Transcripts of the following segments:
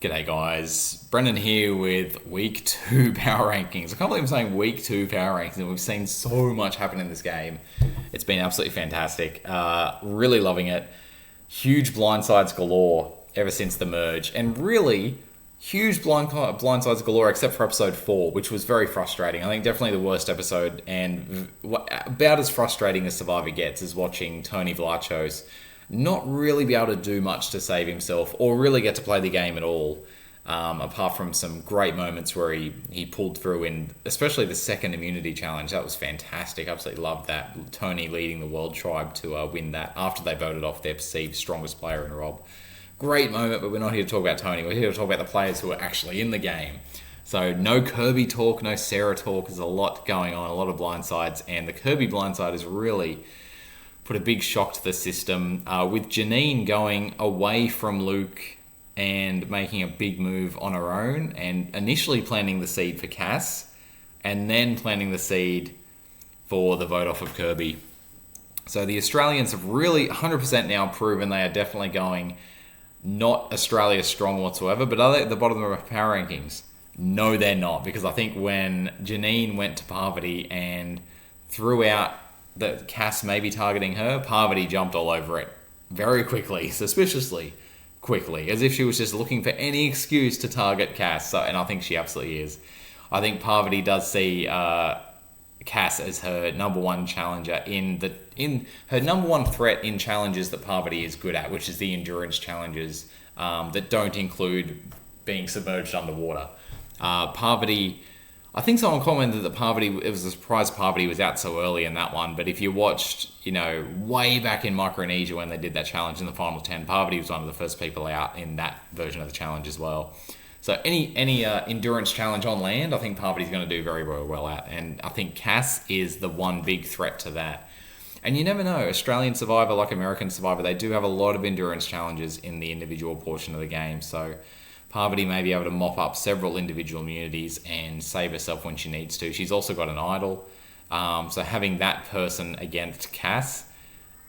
G'day guys, Brendan here with week 2 power rankings. I can't believe I'm saying week 2 power rankings, and we've seen so much happen in this game. It's been absolutely fantastic. Really loving it. Huge blindsides galore ever since the merge, and really huge blindsides galore except for episode 4, which was very frustrating. I think definitely the worst episode, and about as frustrating as Survivor gets is watching Tony Vlachos not really be able to do much to save himself or really get to play the game at all, apart from some great moments where he pulled through in, especially the second immunity challenge. That was fantastic. Absolutely loved that. Tony leading the world tribe to win that after they voted off their perceived strongest player in Rob. Great moment, but we're not here to talk about Tony. We're here to talk about the players who are actually in the game. So no Kirby talk, no Sarah talk. There's a lot going on, a lot of blindsides, and the Kirby blindside is really put a big shock to the system, with Janine going away from Luke and making a big move on her own, and initially planting the seed for Cass, and then planting the seed for the vote off of Kirby. So the Australians have really 100% now proven they are definitely going not Australia strong whatsoever, but are they at the bottom of our power rankings? No, they're not, because I think when Janine went to Parvati and threw out that Cass may be targeting her, Parvati jumped all over it very quickly, suspiciously quickly, as if she was just looking for any excuse to target Cass. So, and I think she absolutely is. I think Parvati does see Cass as her number one challenger in her number one threat in challenges that Parvati is good at, which is the endurance challenges that don't include being submerged underwater. Parvati, I think someone commented that Parvati, it was a surprise Parvati was out so early in that one, but if you watched, way back in Micronesia when they did that challenge in the final 10, Parvati was one of the first people out in that version of the challenge as well. So any endurance challenge on land, I think Parvati's going to do very, very well at, and I think Cass is the one big threat to that. And you never know, Australian Survivor, like American Survivor, they do have a lot of endurance challenges in the individual portion of the game, so Parvati may be able to mop up several individual immunities and save herself when she needs to. She's also got an idol. So having that person against Cass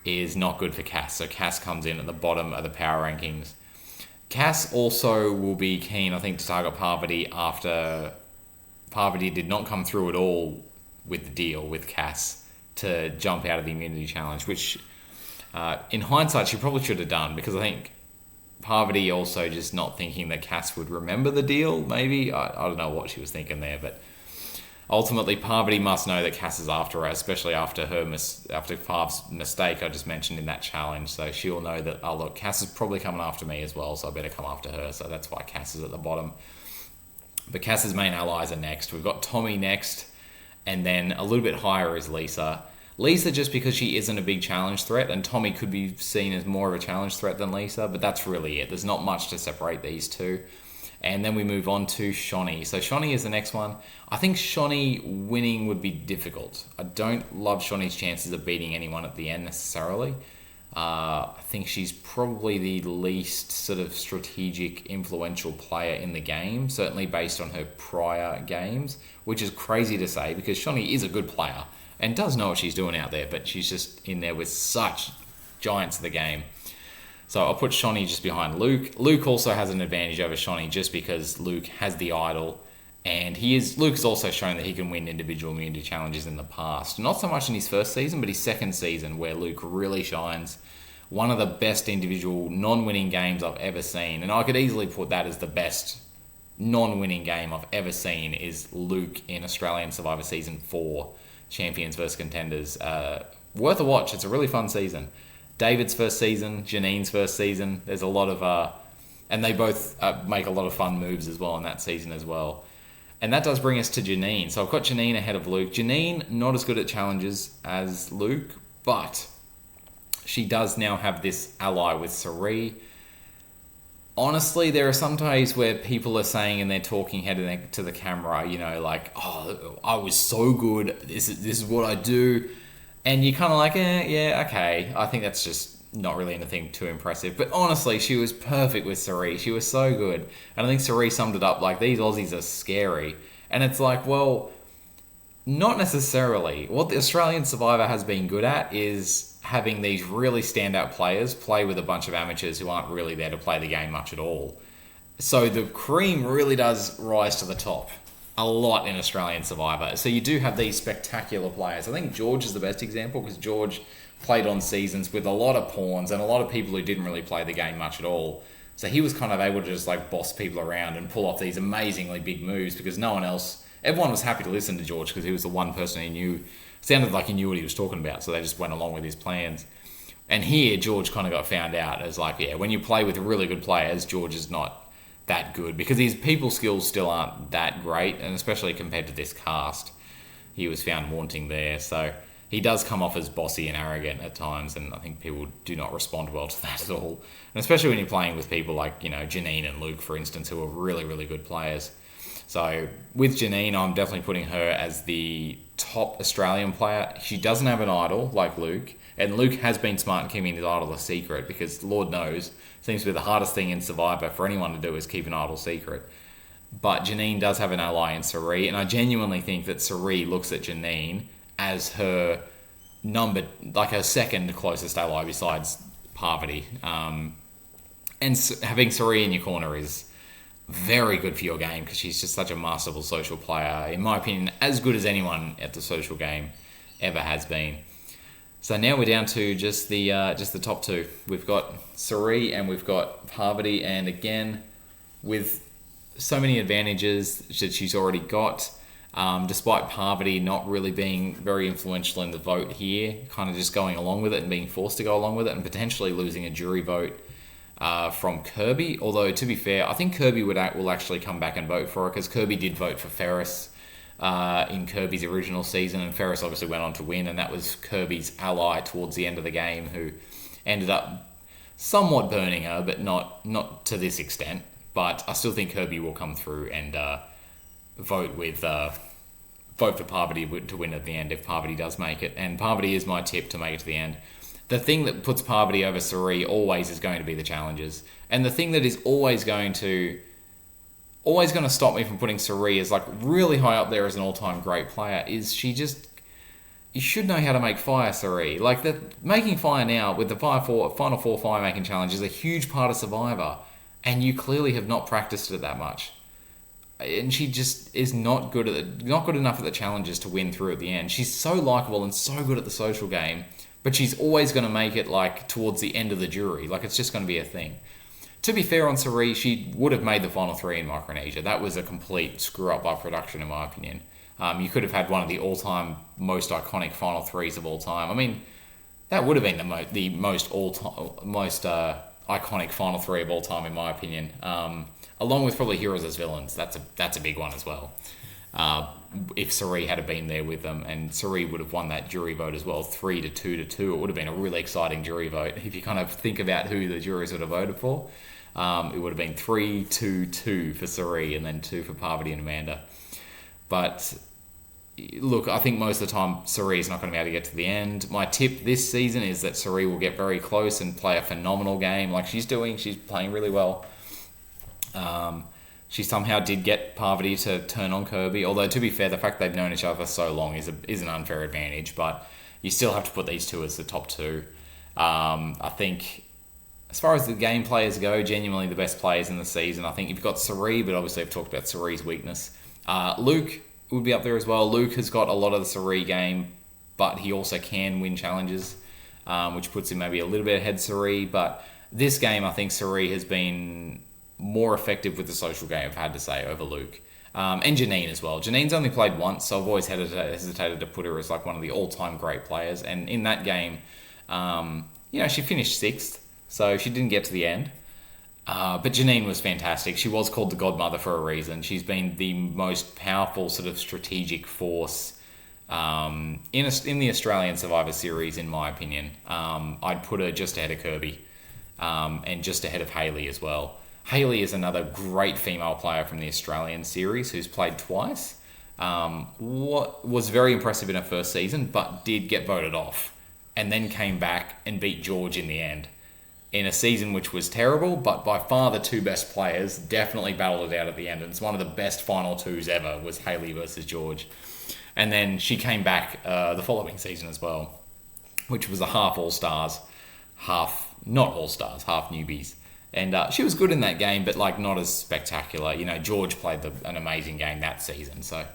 is not good for Cass. So Cass comes in at the bottom of the power rankings. Cass also will be keen, I think, to target Parvati after Parvati did not come through at all with the deal with Cass to jump out of the immunity challenge, which in hindsight she probably should have done, because I think Parvati also just not thinking that Cass would remember the deal, maybe. I don't know what she was thinking there, but ultimately Parvati must know that Cass is after her, especially after after Parv's mistake I just mentioned in that challenge. So she'll know that, oh look, Cass is probably coming after me as well, so I better come after her. So that's why Cass is at the bottom. But Cass's main allies are next. We've got Tommy next, and then a little bit higher is Lisa. Lisa, just because she isn't a big challenge threat, and Tommy could be seen as more of a challenge threat than Lisa, but that's really it. There's not much to separate these two. And then we move on to Shonee. So Shonee is the next one. I think Shonee winning would be difficult. I don't love Shonee's chances of beating anyone at the end necessarily. I think she's probably the least sort of strategic, influential player in the game, certainly based on her prior games, which is crazy to say because Shonee is a good player and does know what she's doing out there, but she's just in there with such giants of the game. So I'll put Shonee just behind Luke. Luke also has an advantage over Shonee just because Luke has the idol, and Luke's also shown that he can win individual immunity challenges in the past. Not so much in his first season, but his second season where Luke really shines. One of the best individual non-winning games I've ever seen, and I could easily put that as the best non-winning game I've ever seen, is Luke in Australian Survivor Season 4. Champions versus Contenders. Worth a watch. It's a really fun season. David's first season, Janine's first season. There's a lot of... and they both make a lot of fun moves as well in that season as well. And that does bring us to Janine. So I've got Janine ahead of Luke. Janine, not as good at challenges as Luke, but she does now have this ally with Sari. Honestly, there are some days where people are saying, and they're talking head to the camera, like, oh, I was so good, this is what I do. And you're kind of like, yeah, okay. I think that's just not really anything too impressive. But honestly, she was perfect with Sari. She was so good. And I think Sari summed it up like, these Aussies are scary. And it's like, well, not necessarily. What the Australian Survivor has been good at is having these really standout players play with a bunch of amateurs who aren't really there to play the game much at all. So the cream really does rise to the top a lot in Australian Survivor. So you do have these spectacular players. I think George is the best example because George played on seasons with a lot of pawns and a lot of people who didn't really play the game much at all. So he was kind of able to just like boss people around and pull off these amazingly big moves because no one else, everyone was happy to listen to George because he was the one person who knew, sounded like he knew what he was talking about. So they just went along with his plans. And here, George kind of got found out as like, yeah, when you play with really good players, George is not that good because his people skills still aren't that great, and especially compared to this cast, he was found wanting there. So he does come off as bossy and arrogant at times, and I think people do not respond well to that at all. And especially when you're playing with people like, Janine and Luke, for instance, who are really, really good players. So with Janine, I'm definitely putting her as the top Australian player. She doesn't have an idol like Luke, and Luke has been smart in keeping his idol a secret because Lord knows, seems to be the hardest thing in Survivor for anyone to do is keep an idol secret. But Janine does have an ally in Sari, and I genuinely think that Sari looks at Janine as her her second closest ally besides Parvati. And having Sari in your corner is very good for your game because she's just such a masterful social player. In my opinion, as good as anyone at the social game ever has been. So now we're down to just the top two. We've got Sari and we've got Parvati, and again, with so many advantages that she's already got, despite Parvati not really being very influential in the vote here, kind of just going along with it and being forced to go along with it and potentially losing a jury vote from Kirby. Although, to be fair, I think Kirby will actually come back and vote for her because Kirby did vote for Ferris in Kirby's original season, and Ferris obviously went on to win, and that was Kirby's ally towards the end of the game who ended up somewhat burning her, but not to this extent. But I still think Kirby will come through and vote for Parvati to win at the end if Parvati does make it, and Parvati is my tip to make it to the end. The thing that puts Parvati over Sari always is going to be the challenges, and the thing that is always going to stop me from putting Sari as like really high up there as an all-time great player is you should know how to make fire, Sari. Like making fire now with the final four fire making challenge is a huge part of Survivor, and you clearly have not practiced it that much. And she just is not good enough at the challenges to win through at the end. She's so likable and so good at the social game, but she's always going to make it like towards the end of the jury. Like it's just going to be a thing. To be fair on Sari, she would have made the final three in Micronesia. That was a complete screw-up by production, in my opinion. You could have had one of the all-time most iconic final threes of all time. I mean, that would have been the most iconic final three of all time, in my opinion. Along with probably Heroes as Villains. That's a big one as well. If Sari had been there with them, and Sari would have won that jury vote as well, 3-2-2, it would have been a really exciting jury vote. If you kind of think about who the juries would have voted for, it would have been 3-2-2 for Sari and then 2 for Parvati and Amanda. But look, I think most of the time Sari is not going to be able to get to the end. My tip this season is that Sari will get very close and play a phenomenal game like she's doing. She's playing really well. She somehow did get Parvati to turn on Kirby, although to be fair, the fact they've known each other so long is an unfair advantage, but you still have to put these two as the top two. I think as far as the game players go, genuinely the best players in the season, I think you've got Sari, but obviously I've talked about Sari's weakness. Luke would be up there as well. Luke has got a lot of the Sari game, but he also can win challenges, which puts him maybe a little bit ahead of Sari, but this game I think Sari has been more effective with the social game, I've had to say, over Luke. And Janine as well. Janine's only played once, so I've always hesitated to put her as like one of the all-time great players. And in that game, she finished 6th, so she didn't get to the end. But Janine was fantastic. She was called the godmother for a reason. She's been the most powerful sort of strategic force in the Australian Survivor Series, in my opinion. I'd put her just ahead of Kirby and just ahead of Hayley as well. Hayley is another great female player from the Australian series who's played twice. What was very impressive in her first season, but did get voted off and then came back and beat George in the end. In a season which was terrible, but by far the two best players definitely battled it out at the end. And it's one of the best final twos ever was Hayley versus George. And then she came back the following season as well, which was a half All-Stars, half not All-Stars, half newbies. And she was good in that game, but like not as spectacular. George played an amazing game that season. So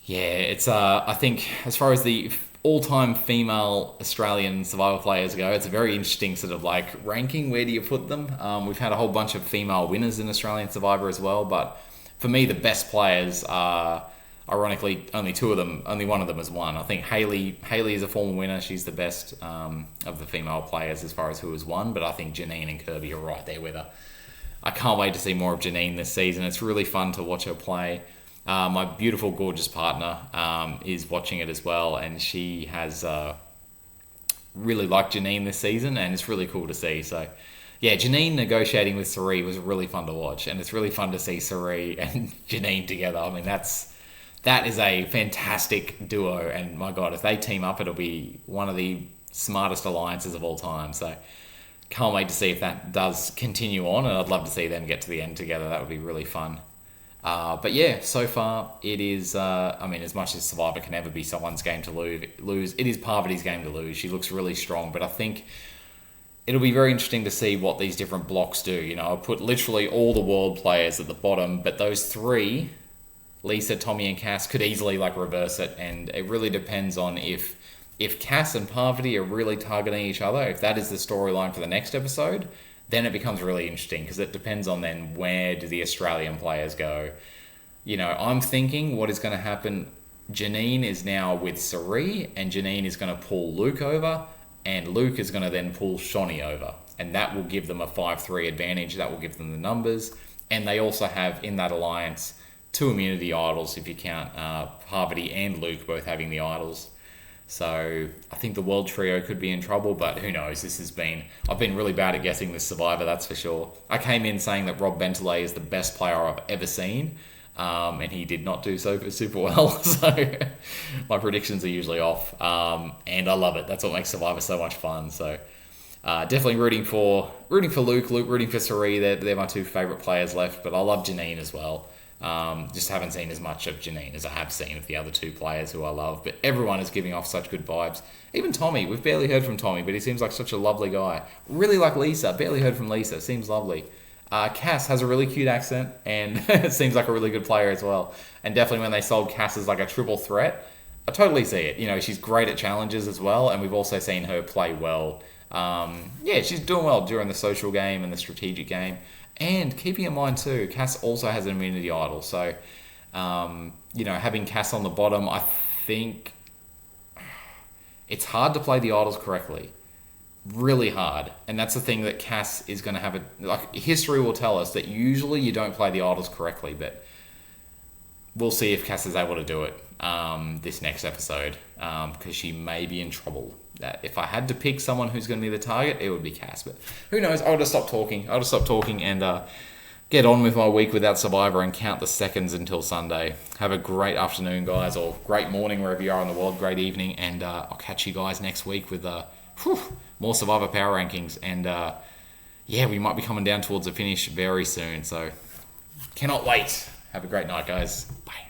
yeah, it's I think as far as the all-time female Australian Survivor players go, it's a very interesting sort of like ranking. Where do you put them? We've had a whole bunch of female winners in Australian Survivor as well, but for me, the best players are ironically only two of them. Only one of them has won. I think Hayley is a former winner. She's the best of the female players as far as who has won. But I think Janine and Kirby are right there with her. I can't wait to see more of Janine this season. It's really fun to watch her play. My beautiful, gorgeous partner is watching it as well, and she has really liked Janine this season, and it's really cool to see. So, yeah, Janine negotiating with Sari was really fun to watch, and it's really fun to see Sari and Janine together. I mean, that is a fantastic duo, and my God, if they team up, it'll be one of the smartest alliances of all time. So, can't wait to see if that does continue on, and I'd love to see them get to the end together. That would be really fun. But yeah, so far it is, as much as Survivor can never be someone's game to lose, it is Parvati's game to lose. She looks really strong, but I think it'll be very interesting to see what these different blocks do. I'll put literally all the world players at the bottom, but those three, Lisa, Tommy, and Cass, could easily reverse it, and it really depends on if Cass and Parvati are really targeting each other, if that is the storyline for the next episode, then it becomes really interesting because it depends on then where do the Australian players go. I'm thinking what is going to happen, Janine is now with Sari, and Janine is going to pull Luke over, and Luke is going to then pull Shonny over. And that will give them a 5-3 advantage. That will give them the numbers. And they also have, in that alliance, 2 immunity idols, if you count Parvati and Luke both having the idols. So I think the world trio could be in trouble, but who knows? I've been really bad at guessing this Survivor, that's for sure. I came in saying that Rob Bentley is the best player I've ever seen, and he did not do so super well. So my predictions are usually off, and I love it. That's what makes Survivor so much fun. So definitely rooting for Luke, rooting for Sari. They're my 2 favourite players left, but I love Janine as well. Just haven't seen as much of Janine as I have seen of the other 2 players who I love, but everyone is giving off such good vibes. Even Tommy, we've barely heard from Tommy, but he seems like such a lovely guy. Really like Lisa, barely heard from Lisa, seems lovely. Cass has a really cute accent and seems like a really good player as well. And definitely when they sold Cass as like a triple threat, I totally see it. She's great at challenges as well, and we've also seen her play well. She's doing well during the social game and the strategic game. And keeping in mind too, Cass also has an immunity idol. So, having Cass on the bottom, I think it's hard to play the idols correctly. Really hard. And that's the thing that Cass is going to have history will tell us that usually you don't play the idols correctly, but we'll see if Cass is able to do it this next episode, because she may be in trouble. That if I had to pick someone who's going to be the target, it would be Cass. But who knows? I'll just stop talking. And get on with my week without Survivor and count the seconds until Sunday. Have a great afternoon, guys, or great morning wherever you are in the world. Great evening, and I'll catch you guys next week with more Survivor Power Rankings. And we might be coming down towards the finish very soon. So cannot wait. Have a great night, guys. Bye.